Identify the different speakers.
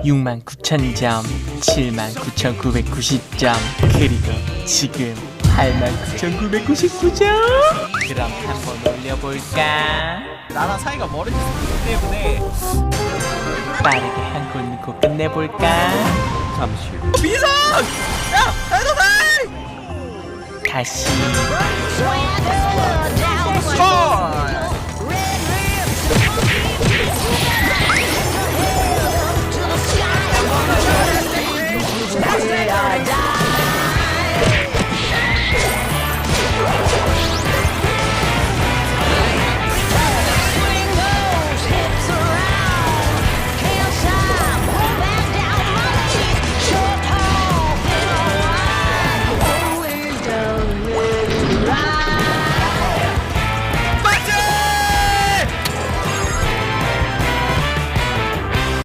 Speaker 1: 69,000점 79,990점 그리고 지금 89,999점. 그럼 한번 올려볼까?
Speaker 2: 나랑 사이가 멀어지기 때문에
Speaker 1: 빠르게 한 골 넣고 끝내볼까?
Speaker 2: 잠시 후 민성! 야! 에너사이!
Speaker 1: 다시
Speaker 2: 쳐!